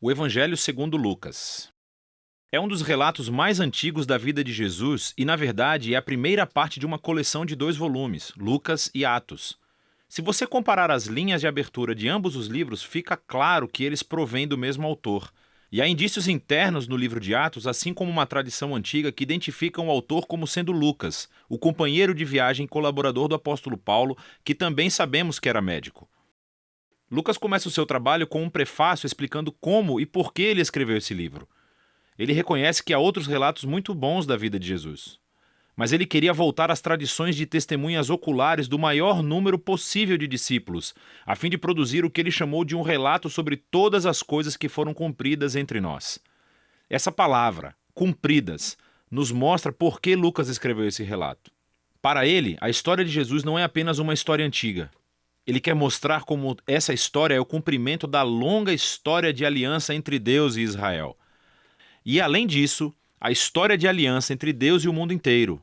O Evangelho segundo Lucas. É um dos relatos mais antigos da vida de Jesus e, na verdade, é a primeira parte de uma coleção de 2 volumes, Lucas e Atos. Se você comparar as linhas de abertura de ambos os livros, fica claro que eles provêm do mesmo autor. E há indícios internos no livro de Atos, assim como uma tradição antiga que identificam o autor como sendo Lucas, o companheiro de viagem e colaborador do apóstolo Paulo, que também sabemos que era médico. Lucas começa o seu trabalho com um prefácio explicando como e por que ele escreveu esse livro. Ele reconhece que há outros relatos muito bons da vida de Jesus. Mas ele queria voltar às tradições de testemunhas oculares do maior número possível de discípulos, a fim de produzir o que ele chamou de um relato sobre todas as coisas que foram cumpridas entre nós. Essa palavra, cumpridas, nos mostra por que Lucas escreveu esse relato. Para ele, a história de Jesus não é apenas uma história antiga. Ele quer mostrar como essa história é o cumprimento da longa história de aliança entre Deus e Israel. E, além disso, a história de aliança entre Deus e o mundo inteiro.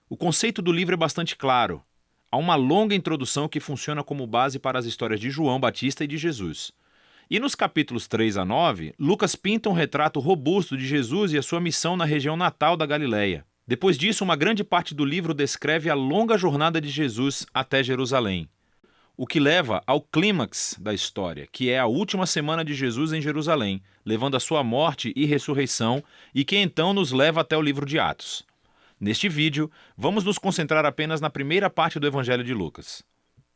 O conceito do livro é bastante claro. Há uma longa introdução que funciona como base para as histórias de João Batista e de Jesus. E nos capítulos 3 a 9, Lucas pinta um retrato robusto de Jesus e a sua missão na região natal da Galileia. Depois disso, uma grande parte do livro descreve a longa jornada de Jesus até Jerusalém. O que leva ao clímax da história, que é a última semana de Jesus em Jerusalém, levando a sua morte e ressurreição, e que então nos leva até o livro de Atos. Neste vídeo, vamos nos concentrar apenas na primeira parte do Evangelho de Lucas.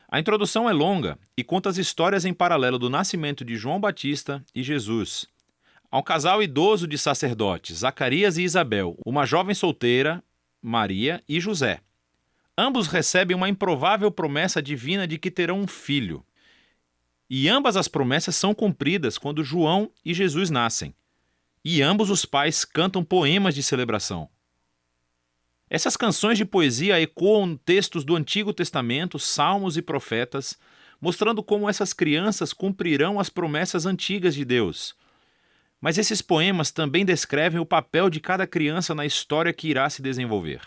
A introdução é longa e conta as histórias em paralelo do nascimento de João Batista e Jesus. Há um casal idoso de sacerdotes, Zacarias e Isabel, uma jovem solteira, Maria e José. Ambos recebem uma improvável promessa divina de que terão um filho. E ambas as promessas são cumpridas quando João e Jesus nascem. E ambos os pais cantam poemas de celebração. Essas canções de poesia ecoam textos do Antigo Testamento, salmos e profetas, mostrando como essas crianças cumprirão as promessas antigas de Deus. Mas esses poemas também descrevem o papel de cada criança na história que irá se desenvolver.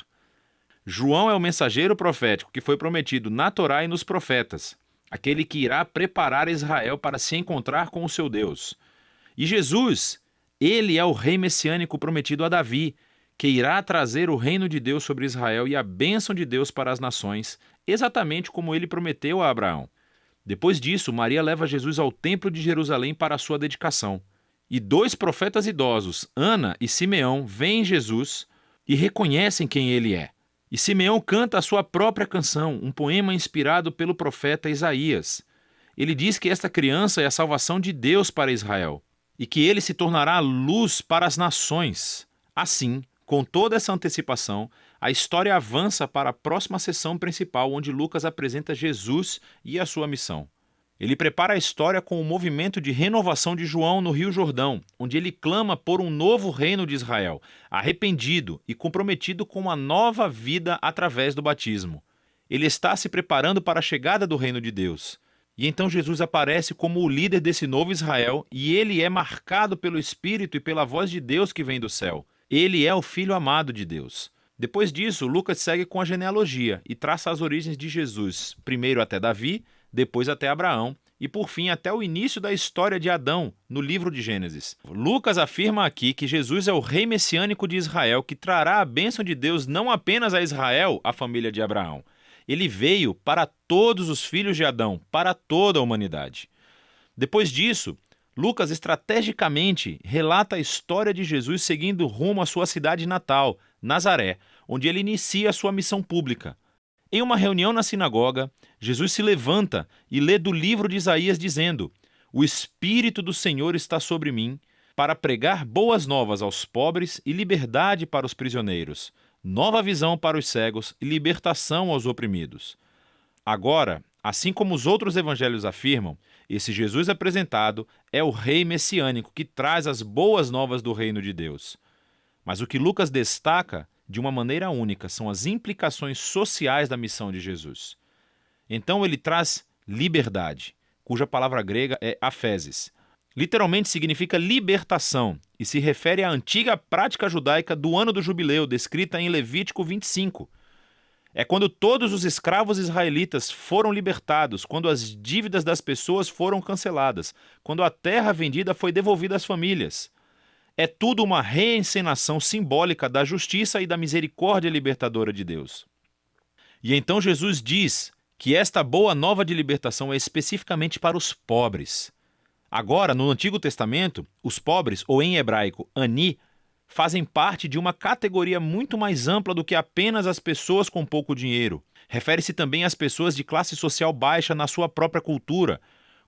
João é o mensageiro profético que foi prometido na Torá e nos profetas, aquele que irá preparar Israel para se encontrar com o seu Deus. E Jesus, ele é o rei messiânico prometido a Davi, que irá trazer o reino de Deus sobre Israel e a bênção de Deus para as nações, exatamente como ele prometeu a Abraão. Depois disso, Maria leva Jesus ao templo de Jerusalém para a sua dedicação. E 2 profetas idosos, Ana e Simeão, veem Jesus e reconhecem quem ele é. E Simeão canta a sua própria canção, um poema inspirado pelo profeta Isaías. Ele diz que esta criança é a salvação de Deus para Israel e que ele se tornará luz para as nações. Assim, com toda essa antecipação, a história avança para a próxima sessão principal, onde Lucas apresenta Jesus e a sua missão. Ele prepara a história com o movimento de renovação de João no Rio Jordão, onde ele clama por um novo reino de Israel, arrependido e comprometido com uma nova vida através do batismo. Ele está se preparando para a chegada do reino de Deus. E então Jesus aparece como o líder desse novo Israel e ele é marcado pelo Espírito e pela voz de Deus que vem do céu. Ele é o Filho amado de Deus. Depois disso, Lucas segue com a genealogia e traça as origens de Jesus, primeiro até Davi, depois até Abraão e, por fim, até o início da história de Adão, no livro de Gênesis. Lucas afirma aqui que Jesus é o rei messiânico de Israel que trará a bênção de Deus não apenas a Israel, a família de Abraão. Ele veio para todos os filhos de Adão, para toda a humanidade. Depois disso, Lucas estrategicamente relata a história de Jesus seguindo rumo à sua cidade natal, Nazaré, onde ele inicia a sua missão pública. Em uma reunião na sinagoga, Jesus se levanta e lê do livro de Isaías dizendo: "O Espírito do Senhor está sobre mim, para pregar boas novas aos pobres e liberdade para os prisioneiros, nova visão para os cegos e libertação aos oprimidos." Agora, assim como os outros evangelhos afirmam, esse Jesus apresentado é o rei messiânico que traz as boas novas do reino de Deus. Mas o que Lucas destaca de uma maneira única são as implicações sociais da missão de Jesus. Então ele traz liberdade, cuja palavra grega é aphesis. Literalmente significa libertação e se refere à antiga prática judaica do ano do jubileu, descrita em Levítico 25. É quando todos os escravos israelitas foram libertados, quando as dívidas das pessoas foram canceladas, quando a terra vendida foi devolvida às famílias. É tudo uma reencenação simbólica da justiça e da misericórdia libertadora de Deus. E então Jesus diz que esta boa nova de libertação é especificamente para os pobres. Agora, no Antigo Testamento, os pobres, ou em hebraico, ani, fazem parte de uma categoria muito mais ampla do que apenas as pessoas com pouco dinheiro. Refere-se também às pessoas de classe social baixa na sua própria cultura,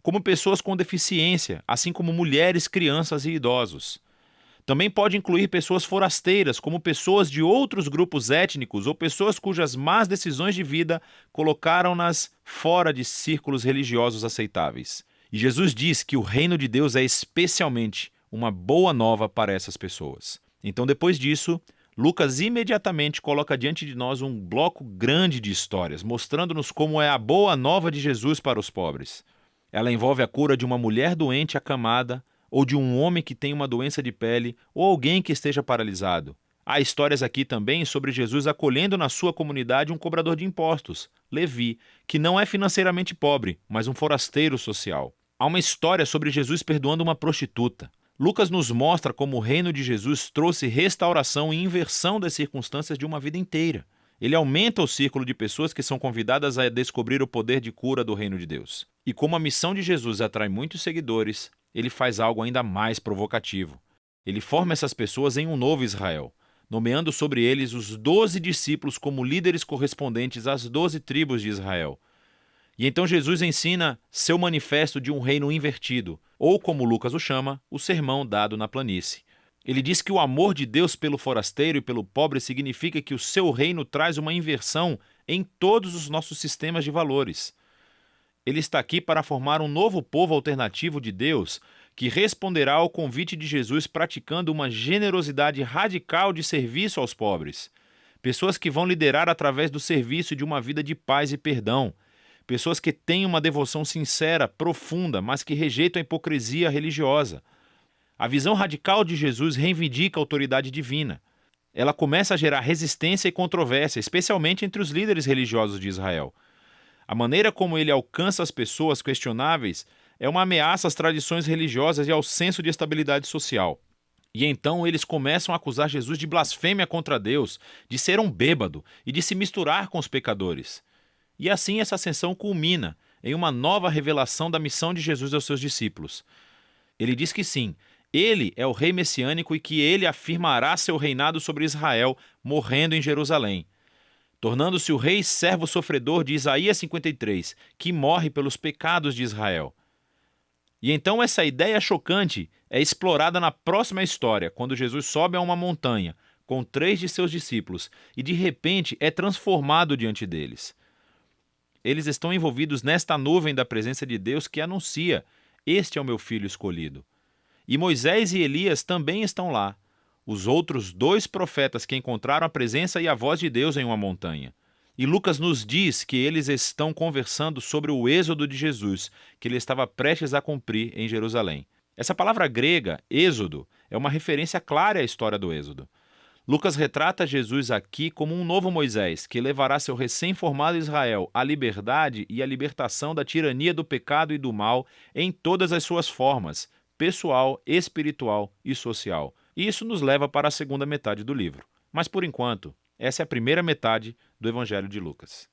como pessoas com deficiência, assim como mulheres, crianças e idosos. Também pode incluir pessoas forasteiras, como pessoas de outros grupos étnicos ou pessoas cujas más decisões de vida colocaram-nas fora de círculos religiosos aceitáveis. E Jesus diz que o reino de Deus é especialmente uma boa nova para essas pessoas. Então, depois disso, Lucas imediatamente coloca diante de nós um bloco grande de histórias, mostrando-nos como é a boa nova de Jesus para os pobres. Ela envolve a cura de uma mulher doente acamada, ou de um homem que tem uma doença de pele, ou alguém que esteja paralisado. Há histórias aqui também sobre Jesus acolhendo na sua comunidade um cobrador de impostos, Levi, que não é financeiramente pobre, mas um forasteiro social. Há uma história sobre Jesus perdoando uma prostituta. Lucas nos mostra como o reino de Jesus trouxe restauração e inversão das circunstâncias de uma vida inteira. Ele aumenta o círculo de pessoas que são convidadas a descobrir o poder de cura do reino de Deus. E como a missão de Jesus atrai muitos seguidores, ele faz algo ainda mais provocativo. Ele forma essas pessoas em um novo Israel, nomeando sobre eles os 12 discípulos como líderes correspondentes às 12 tribos de Israel. E então Jesus ensina seu manifesto de um reino invertido, ou como Lucas o chama, o sermão dado na planície. Ele diz que o amor de Deus pelo forasteiro e pelo pobre significa que o seu reino traz uma inversão em todos os nossos sistemas de valores. Ele está aqui para formar um novo povo alternativo de Deus que responderá ao convite de Jesus praticando uma generosidade radical de serviço aos pobres. Pessoas que vão liderar através do serviço de uma vida de paz e perdão. Pessoas que têm uma devoção sincera, profunda, mas que rejeitam a hipocrisia religiosa. A visão radical de Jesus reivindica a autoridade divina. Ela começa a gerar resistência e controvérsia, especialmente entre os líderes religiosos de Israel. A maneira como ele alcança as pessoas questionáveis é uma ameaça às tradições religiosas e ao senso de estabilidade social. E então eles começam a acusar Jesus de blasfêmia contra Deus, de ser um bêbado e de se misturar com os pecadores. E assim essa ascensão culmina em uma nova revelação da missão de Jesus aos seus discípulos. Ele diz que sim, ele é o rei messiânico e que ele afirmará seu reinado sobre Israel, morrendo em Jerusalém, tornando-se o rei servo sofredor de Isaías 53, que morre pelos pecados de Israel. E então essa ideia chocante é explorada na próxima história, quando Jesus sobe a uma montanha com 3 de seus discípulos e de repente é transformado diante deles. Eles estão envolvidos nesta nuvem da presença de Deus que anuncia: "Este é o meu filho escolhido". E Moisés e Elias também estão lá, os outros 2 profetas que encontraram a presença e a voz de Deus em uma montanha. E Lucas nos diz que eles estão conversando sobre o êxodo de Jesus, que ele estava prestes a cumprir em Jerusalém. Essa palavra grega, êxodo, é uma referência clara à história do êxodo. Lucas retrata Jesus aqui como um novo Moisés, que levará seu recém-formado Israel à liberdade e à libertação da tirania do pecado e do mal em todas as suas formas, pessoal, espiritual e social. E isso nos leva para a segunda metade do livro. Mas, por enquanto, essa é a primeira metade do Evangelho de Lucas.